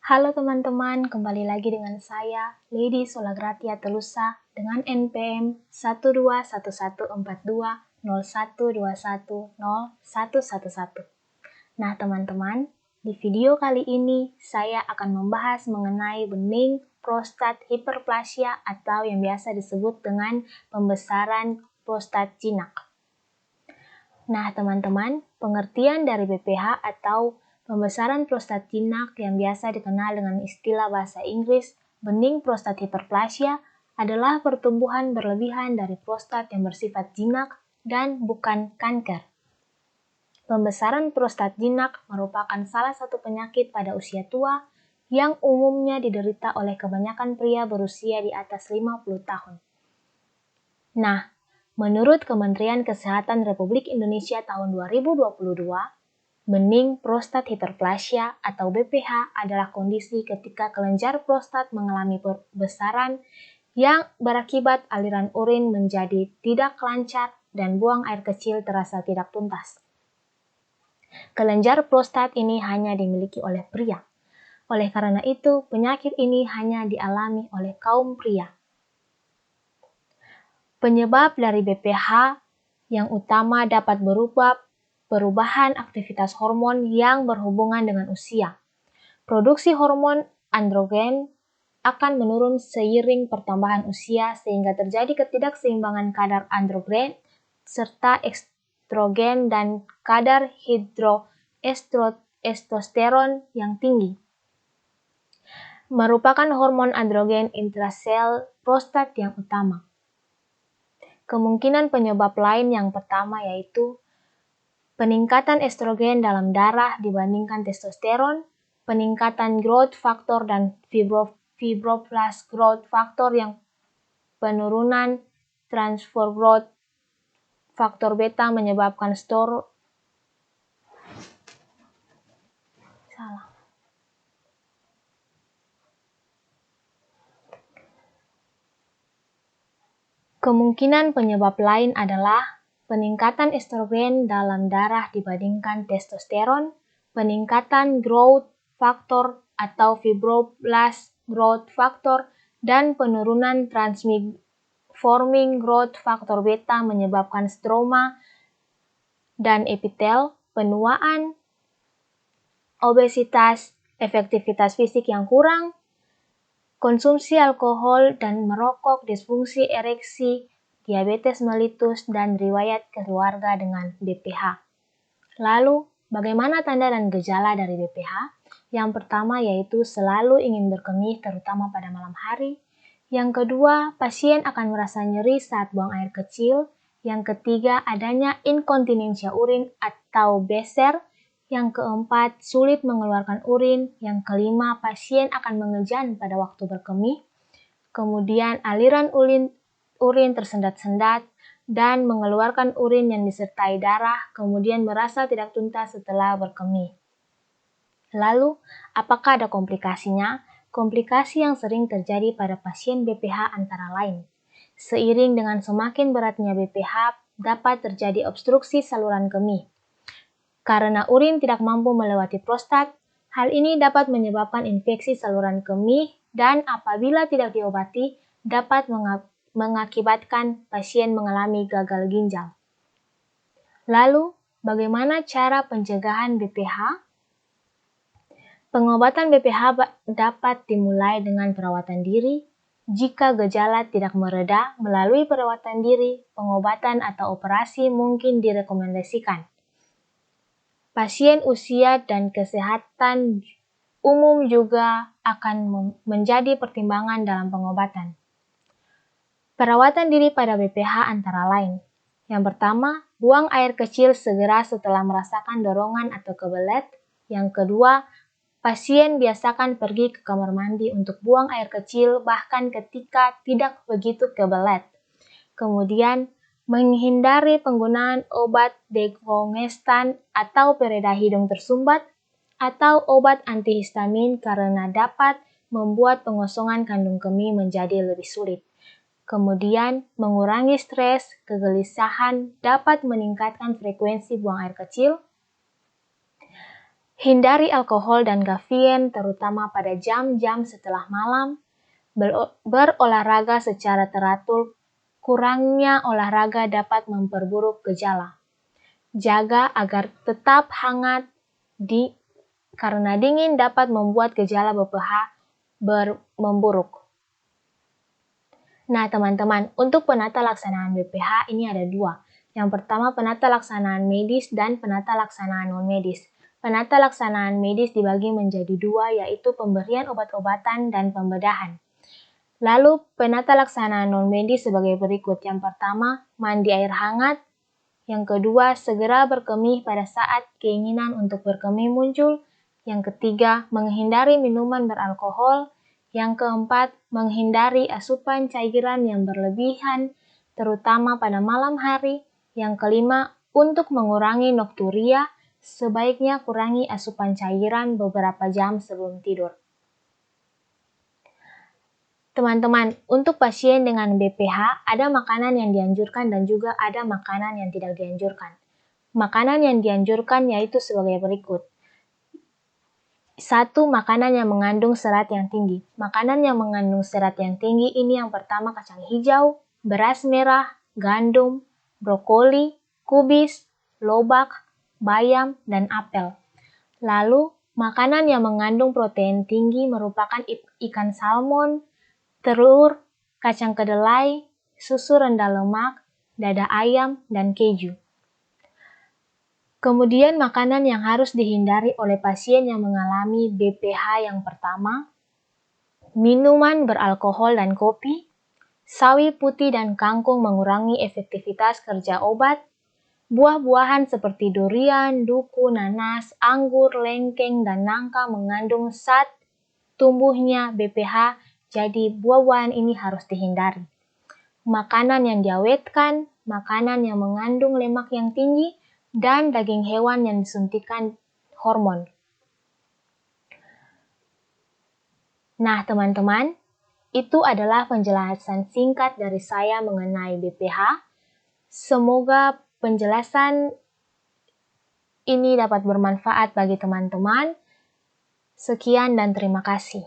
Halo teman-teman, kembali lagi dengan saya, Lady Solagratia Telusa, dengan NPM 1214201210111. Nah teman-teman, di video kali ini saya akan membahas mengenai bening prostat hiperplasia atau yang biasa disebut dengan pembesaran prostat jinak. Nah teman-teman, pengertian dari BPH atau pembesaran prostat jinak yang biasa dikenal dengan istilah bahasa Inggris bening prostat hiperplasia adalah pertumbuhan berlebihan dari prostat yang bersifat jinak dan bukan kanker. Pembesaran prostat jinak merupakan salah satu penyakit pada usia tua yang umumnya diderita oleh kebanyakan pria berusia di atas 50 tahun. Nah, menurut Kementerian Kesehatan Republik Indonesia tahun 2022, bening prostat hiperplasia atau BPH adalah kondisi ketika kelenjar prostat mengalami pembesaran yang berakibat aliran urin menjadi tidak lancar dan buang air kecil terasa tidak tuntas. Kelenjar prostat ini hanya dimiliki oleh pria. Oleh karena itu, penyakit ini hanya dialami oleh kaum pria. Penyebab dari BPH yang utama dapat berupa perubahan aktivitas hormon yang berhubungan dengan usia. Produksi hormon androgen akan menurun seiring pertambahan usia sehingga terjadi ketidakseimbangan kadar androgen serta estrogen dan kadar testosteron yang tinggi. Merupakan hormon androgen intrasel prostat yang utama. Kemungkinan penyebab lain yang pertama yaitu peningkatan estrogen dalam darah dibandingkan testosteron, peningkatan growth factor dan fibroblast growth factor yang penurunan transfer growth faktor beta menyebabkan Kemungkinan penyebab lain adalah peningkatan estrogen dalam darah dibandingkan testosteron, peningkatan growth factor atau fibroblast growth factor, dan penurunan transforming growth factor beta menyebabkan stroma dan epitel, penuaan, obesitas, efektivitas fisik yang kurang, konsumsi alkohol dan merokok, disfungsi ereksi, diabetes mellitus, dan riwayat keluarga dengan BPH. Lalu, bagaimana tanda dan gejala dari BPH? Yang pertama yaitu selalu ingin berkemih terutama pada malam hari. Yang kedua, pasien akan merasa nyeri saat buang air kecil. Yang ketiga, adanya inkontinensia urin atau beser. Yang keempat, sulit mengeluarkan urin. Yang kelima, pasien akan mengejan pada waktu berkemih. Kemudian, aliran urin tersendat-sendat dan mengeluarkan urin yang disertai darah, kemudian merasa tidak tuntas setelah berkemih. Lalu, apakah ada komplikasinya? Komplikasi yang sering terjadi pada pasien BPH antara lain. Seiring dengan semakin beratnya BPH, dapat terjadi obstruksi saluran kemih. Karena urin tidak mampu melewati prostat, hal ini dapat menyebabkan infeksi saluran kemih dan apabila tidak diobati, dapat mengakibatkan pasien mengalami gagal ginjal. Lalu, bagaimana cara pencegahan BPH? Pengobatan BPH dapat dimulai dengan perawatan diri. Jika gejala tidak mereda, melalui perawatan diri, pengobatan atau operasi mungkin direkomendasikan. Pasien usia dan kesehatan umum juga akan menjadi pertimbangan dalam pengobatan. Perawatan diri pada BPH antara lain. Yang pertama, buang air kecil segera setelah merasakan dorongan atau kebelet. Yang kedua, pasien biasakan pergi ke kamar mandi untuk buang air kecil bahkan ketika tidak begitu kebelet. Kemudian, menghindari penggunaan obat dekongestan atau pereda hidung tersumbat atau obat antihistamin karena dapat membuat pengosongan kandung kemih menjadi lebih sulit. Kemudian, mengurangi stres, kegelisahan dapat meningkatkan frekuensi buang air kecil. Hindari alkohol dan kafein terutama pada jam-jam setelah malam. Berolahraga secara teratur, kurangnya olahraga dapat memperburuk gejala. Jaga agar tetap hangat karena dingin dapat membuat gejala BPH memburuk. Nah teman-teman, untuk penata laksanaan BPH ini ada dua. Yang pertama penata laksanaan medis dan penata laksanaan non-medis. Penata laksanaan medis dibagi menjadi dua, yaitu pemberian obat-obatan dan pembedahan. Lalu penata laksanaan non-medis sebagai berikut. Yang pertama, mandi air hangat. Yang kedua, segera berkemih pada saat keinginan untuk berkemih muncul. Yang ketiga, menghindari minuman beralkohol. Yang keempat, menghindari asupan cairan yang berlebihan, terutama pada malam hari. Yang kelima, untuk mengurangi nokturia, sebaiknya kurangi asupan cairan beberapa jam sebelum tidur. Teman-teman, untuk pasien dengan BPH, ada makanan yang dianjurkan dan juga ada makanan yang tidak dianjurkan. Makanan yang dianjurkan yaitu sebagai berikut. 1. Makanan yang mengandung serat yang tinggi. Makanan yang mengandung serat yang tinggi ini yang pertama kacang hijau, beras merah, gandum, brokoli, kubis, lobak, bayam, dan apel. Lalu, makanan yang mengandung protein tinggi merupakan ikan salmon, telur, kacang kedelai, susu rendah lemak, dada ayam, dan keju. Kemudian makanan yang harus dihindari oleh pasien yang mengalami BPH yang pertama, minuman beralkohol dan kopi, sawi putih dan kangkung mengurangi efektivitas kerja obat, buah-buahan seperti durian, duku, nanas, anggur, lengkeng, dan nangka mengandung zat tumbuhnya BPH, jadi buah-buahan ini harus dihindari. Makanan yang diawetkan, makanan yang mengandung lemak yang tinggi, dan daging hewan yang disuntikan hormon. Nah teman-teman, itu adalah penjelasan singkat dari saya mengenai BPH. Semoga penjelasan ini dapat bermanfaat bagi teman-teman. Sekian dan terima kasih.